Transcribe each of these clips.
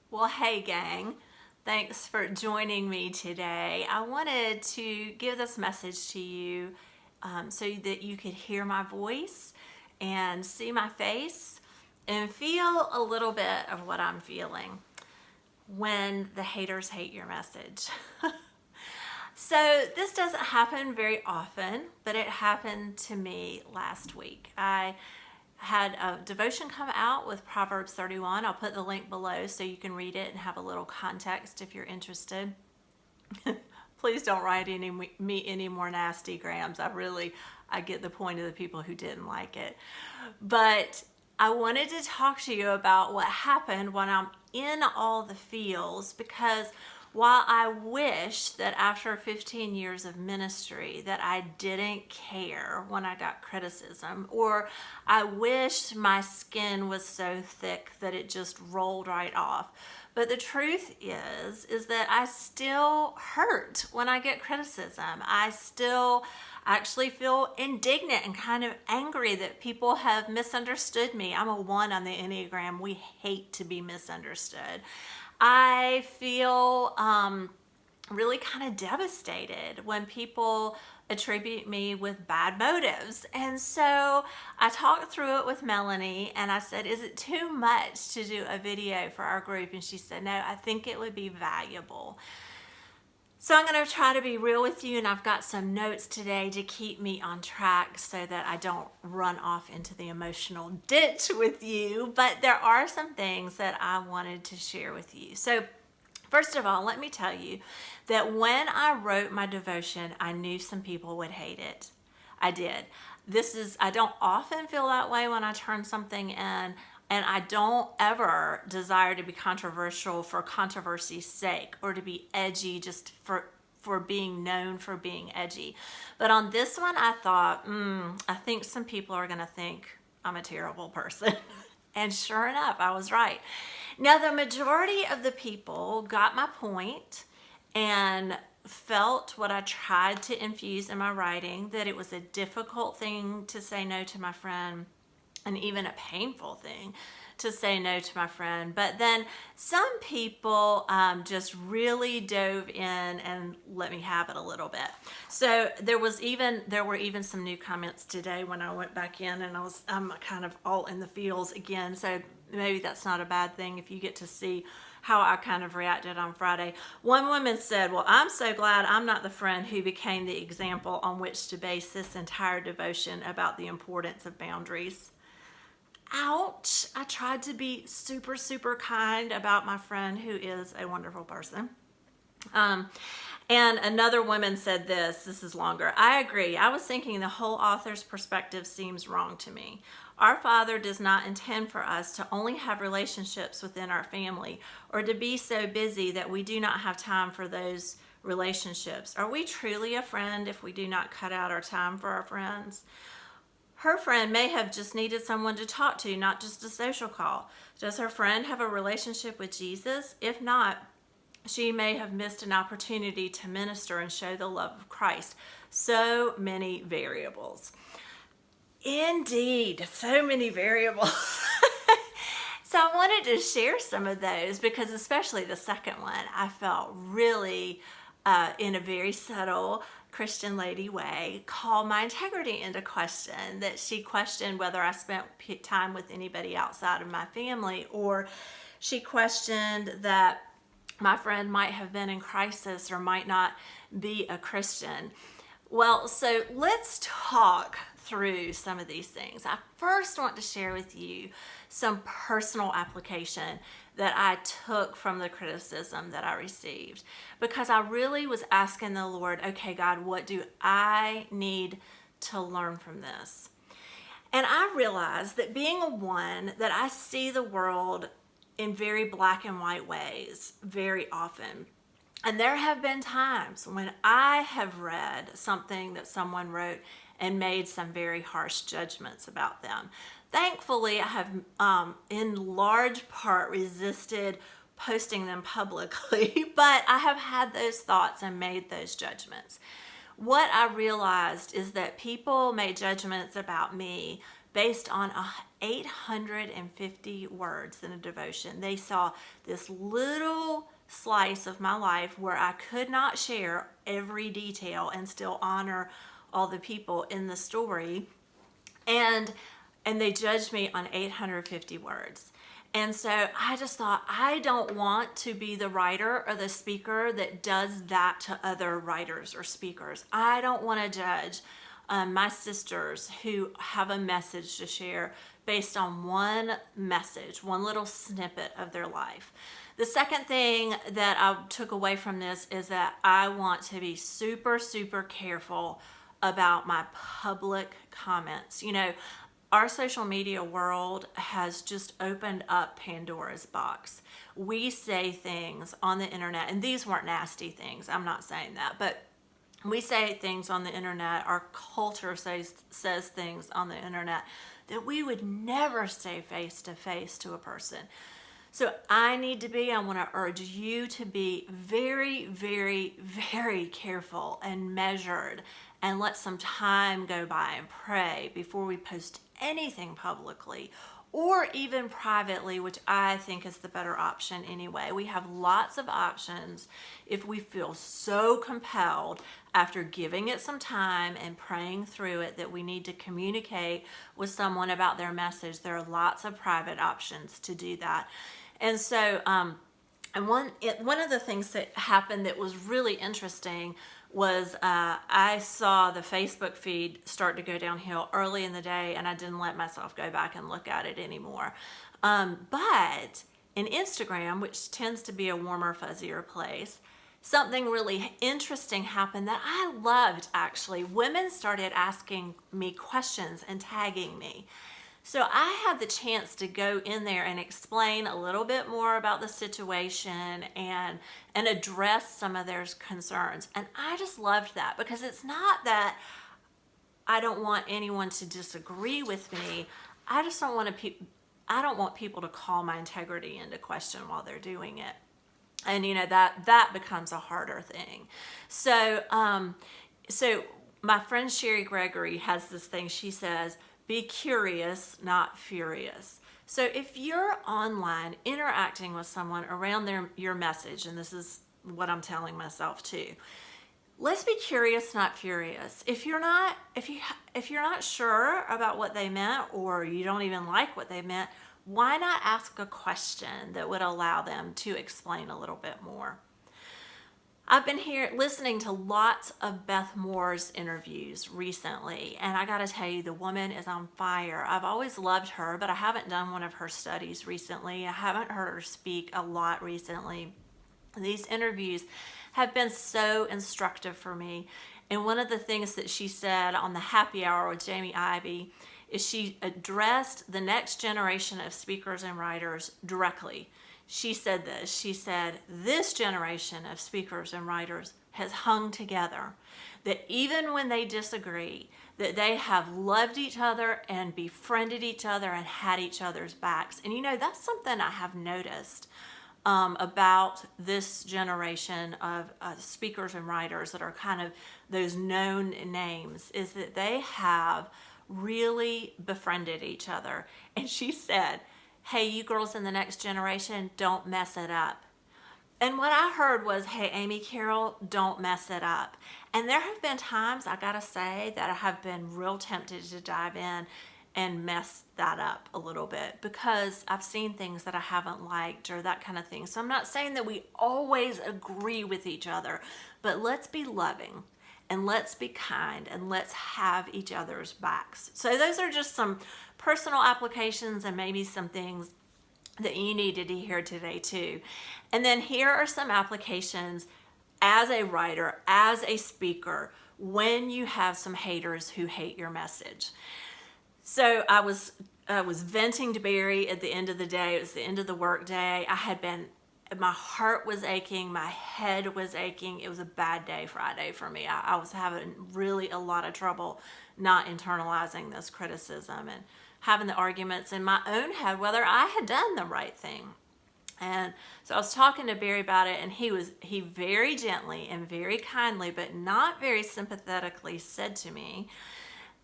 Well, hey, gang. Thanks for joining me today. I wanted to give this message to you so that you could hear my voice and see my face and feel a little bit of what I'm feeling when the haters hate your message. So, this doesn't happen very often, but it happened to me last week. I had a devotion come out with Proverbs 31. I'll put the link below so you can read it and have a little context if you're interested. Please don't write me any more nasty grams. I get the point of the people who didn't like it. But I wanted to talk to you about what happened when I'm in all the feels, because while I wish that after 15 years of ministry that I didn't care when I got criticism, or I wish my skin was so thick that it just rolled right off. But the truth is that I still hurt when I get criticism. I still actually feel indignant and kind of angry that people have misunderstood me. I'm a 1 on the Enneagram. We hate to be misunderstood. I feel really kind of devastated when people attribute me with bad motives. And so I talked through it with Melanie and I said, is it too much to do a video for our group? And she said, no, I think it would be valuable. So I'm going to try to be real with you, and I've got some notes today to keep me on track so that I don't run off into the emotional ditch with you. But there are some things that I wanted to share with you. So first of all, let me tell you that when I wrote my devotion, I knew some people would hate it. I did. I don't often feel that way when I turn something in. And I don't ever desire to be controversial for controversy's sake or to be edgy just for being known for being edgy. But on this one, I thought, I think some people are going to think I'm a terrible person. And sure enough, I was right. Now, the majority of the people got my point and felt what I tried to infuse in my writing, that it was a difficult thing to say no to my friend, and even a painful thing to say no to my friend. But then some people just really dove in and let me have it a little bit. So there were even some new comments today when I went back in, and I'm kind of all in the feels again. So maybe that's not a bad thing if you get to see how I kind of reacted on Friday. One woman said, well, I'm so glad I'm not the friend who became the example on which to base this entire devotion about the importance of boundaries. Ouch. I tried to be super, super kind about my friend who is a wonderful person. And another woman said this is longer. I agree. I was thinking the whole author's perspective seems wrong to me. Our Father does not intend for us to only have relationships within our family or to be so busy that we do not have time for those relationships. Are we truly a friend if we do not cut out our time for our friends? Her friend may have just needed someone to talk to, not just a social call. Does her friend have a relationship with Jesus? If not, she may have missed an opportunity to minister and show the love of Christ. So many variables. Indeed, so many variables. So I wanted to share some of those because especially the second one, I felt really in a very subtle Christian lady way, call my integrity into question, that she questioned whether I spent time with anybody outside of my family, or she questioned that my friend might have been in crisis or might not be a Christian. Well, so let's talk through some of these things. I first want to share with you some personal application that I took from the criticism that I received, because I really was asking the Lord, okay, God, what do I need to learn from this? And I realized that being a 1, that I see the world in very black and white ways very often. And there have been times when I have read something that someone wrote and made some very harsh judgments about them. Thankfully, I have in large part resisted posting them publicly, but I have had those thoughts and made those judgments. What I realized is that people made judgments about me based on 850 words in a devotion. They saw this little slice of my life where I could not share every detail and still honor all the people in the story. And they judged me on 850 words. And so I just thought, I don't want to be the writer or the speaker that does that to other writers or speakers. I don't want to judge my sisters who have a message to share based on one message, one little snippet of their life. The second thing that I took away from this is that I want to be super, super careful about my public comments. You know, our social media world has just opened up Pandora's box. We say things on the internet, and these weren't nasty things, I'm not saying that, but we say things on the internet, our culture says things on the internet that we would never say face to face to a person. So I want to urge you to be very, very, very careful and measured, and let some time go by and pray before we post anything publicly or even privately, which I think is the better option anyway. We have lots of options if we feel so compelled after giving it some time and praying through it that we need to communicate with someone about their message. There are lots of private options to do that. And so, and one of the things that happened that was really interesting was I saw the Facebook feed start to go downhill early in the day, and I didn't let myself go back and look at it anymore. But in Instagram, which tends to be a warmer, fuzzier place, something really interesting happened that I loved, actually. Women started asking me questions and tagging me. So I had the chance to go in there and explain a little bit more about the situation and address some of their concerns. And I just loved that, because it's not that I don't want anyone to disagree with me. I just don't want I don't want people to call my integrity into question while they're doing it. And you know, that becomes a harder thing. So my friend Sherry Gregory has this thing. She says, be curious, not furious. So if you're online interacting with someone around your message, and this is what I'm telling myself too, let's be curious, not furious. If you're not sure about what they meant, or you don't even like what they meant, why not ask a question that would allow them to explain a little bit more? I've been listening to lots of Beth Moore's interviews recently, and I got to tell you, the woman is on fire. I've always loved her, but I haven't done one of her studies recently. I haven't heard her speak a lot recently. These interviews have been so instructive for me. And one of the things that she said on the Happy Hour with Jamie Ivey is she addressed the next generation of speakers and writers directly. She said this. She said, this generation of speakers and writers has hung together, that even when they disagree, that they have loved each other and befriended each other and had each other's backs. And you know, that's something I have noticed about this generation of speakers and writers that are kind of those known names, is that they have really befriended each other. And she said, hey, you girls in the next generation, don't mess it up. And what I heard was, hey, Amy Carroll, don't mess it up. And there have been times, I gotta say, that I have been real tempted to dive in and mess that up a little bit, because I've seen things that I haven't liked or that kind of thing. So I'm not saying that we always agree with each other, but let's be loving and let's be kind and let's have each other's backs. So those are just some personal applications and maybe some things that you needed to hear today too. And then here are some applications as a writer, as a speaker, when you have some haters who hate your message. So I was venting to Barry at the end of the day. It was the end of the work day. My heart was aching, my head was aching. It was a bad day Friday for me. I was having really a lot of trouble not internalizing this criticism and having the arguments in my own head whether I had done the right thing. And so I was talking to Barry about it, and he very gently and very kindly, but not very sympathetically, said to me,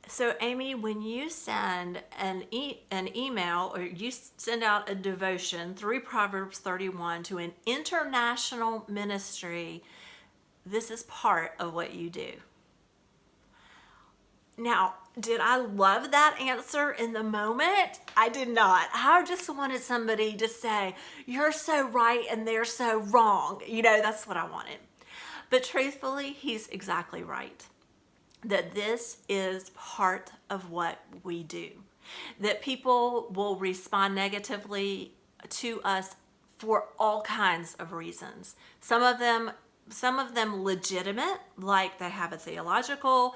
So, Amy, when you send an email or you send out a devotion through Proverbs 31 to an international ministry, this is part of what you do. Now, did I love that answer in the moment? I did not. I just wanted somebody to say, "You're so right and they're so wrong." That's what I wanted. But truthfully, he's exactly right. That this is part of what we do. That people will respond negatively to us for all kinds of reasons. Some of them legitimate, like they have a theological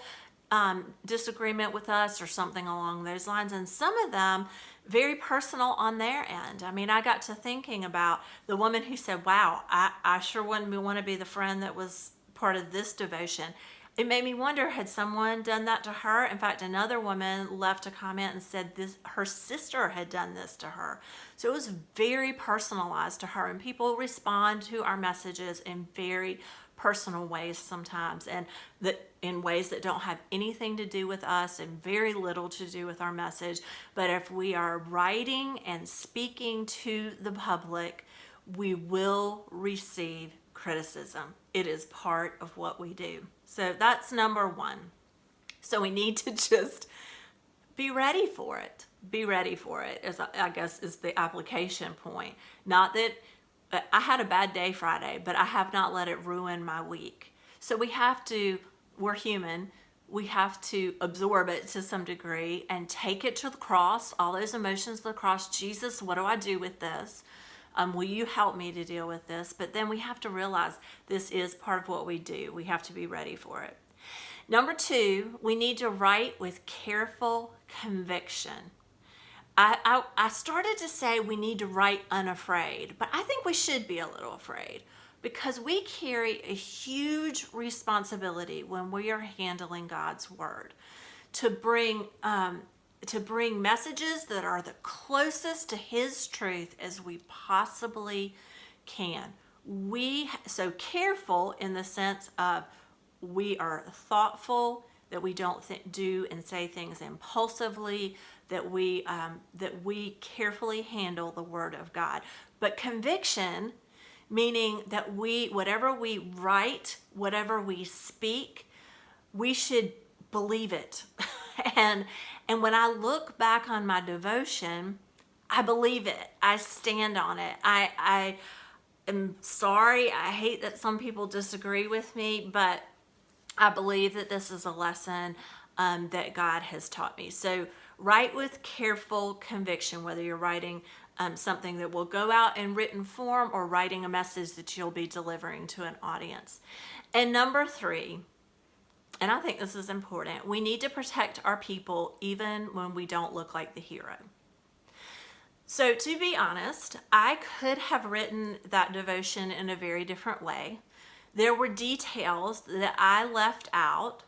disagreement with us or something along those lines, and some of them very personal on their end. I mean, I got to thinking about the woman who said, "Wow, I sure wouldn't want to be the friend that was part of this devotion." It made me wonder, had someone done that to her? In fact, another woman left a comment and said her sister had done this to her. So it was very personalized to her, and people respond to our messages in very personal ways sometimes, and that in ways that don't have anything to do with us and very little to do with our message. But if we are writing and speaking to the public, we will receive criticism. It is part of what we do. So that's number one. So we need to just be ready for it. Be ready for it, I guess is the application point. Not that I had a bad day Friday, but I have not let it ruin my week. So we're human, we have to absorb it to some degree and take it to the cross, all those emotions to the cross. Jesus, what do I do with this? Will you help me to deal with this? But then we have to realize this is part of what we do. We have to be ready for it. Number two, we need to write with careful conviction. I started to say we need to write unafraid, but I think we should be a little afraid because we carry a huge responsibility when we are handling God's word to bring messages that are the closest to His truth as we possibly can. So careful in the sense of we are thoughtful, that we don't do and say things impulsively, that we carefully handle the Word of God. But conviction, meaning that whatever we write, whatever we speak, we should believe it. and when I look back on my devotion, I believe it. I stand on it. I am sorry. I hate that some people disagree with me, but I believe that this is a lesson that God has taught me. So write with careful conviction, whether you're writing something that will go out in written form or writing a message that you'll be delivering to an audience. And number three, and I think this is important, we need to protect our people even when we don't look like the hero. So to be honest, I could have written that devotion in a very different way. There were details that I left out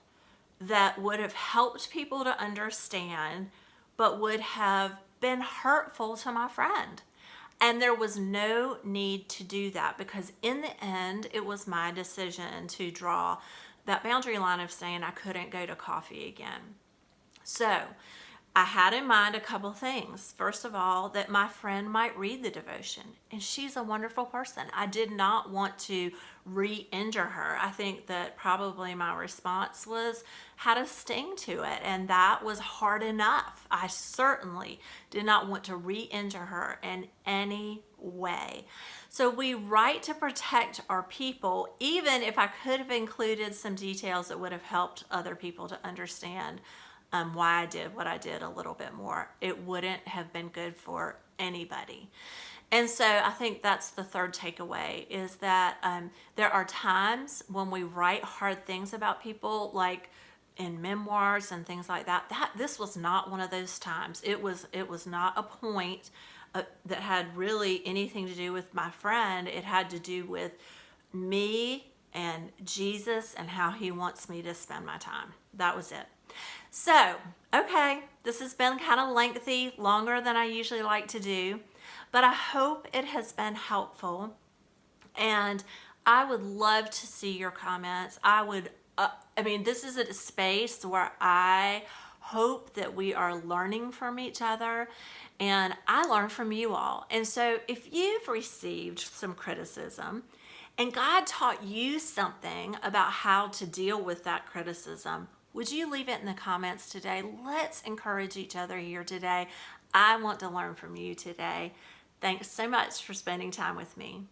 that would have helped people to understand, but would have been hurtful to my friend. And there was no need to do that because in the end, it was my decision to draw that boundary line of saying I couldn't go to coffee again. So I had in mind a couple things. First of all, that my friend might read the devotion, and she's a wonderful person. I did not want to re-injure her. I think that probably my response had a sting to it, and that was hard enough. I certainly did not want to re-injure her in any way. So we write to protect our people, even if I could have included some details that would have helped other people to understand why I did what I did a little bit more. It wouldn't have been good for anybody. And so I think that's the third takeaway, is that there are times when we write hard things about people, like in memoirs and things like that. This was not one of those times. It was not a point that had really anything to do with my friend. It had to do with me and Jesus and how He wants me to spend my time. That was it. So, okay, this has been kind of lengthy, longer than I usually like to do, but I hope it has been helpful. And I would love to see your comments. This is a space where I hope that we are learning from each other, and I learn from you all. And so if you've received some criticism and God taught you something about how to deal with that criticism, would you leave it in the comments today? Let's encourage each other here today. I want to learn from you today. Thanks so much for spending time with me.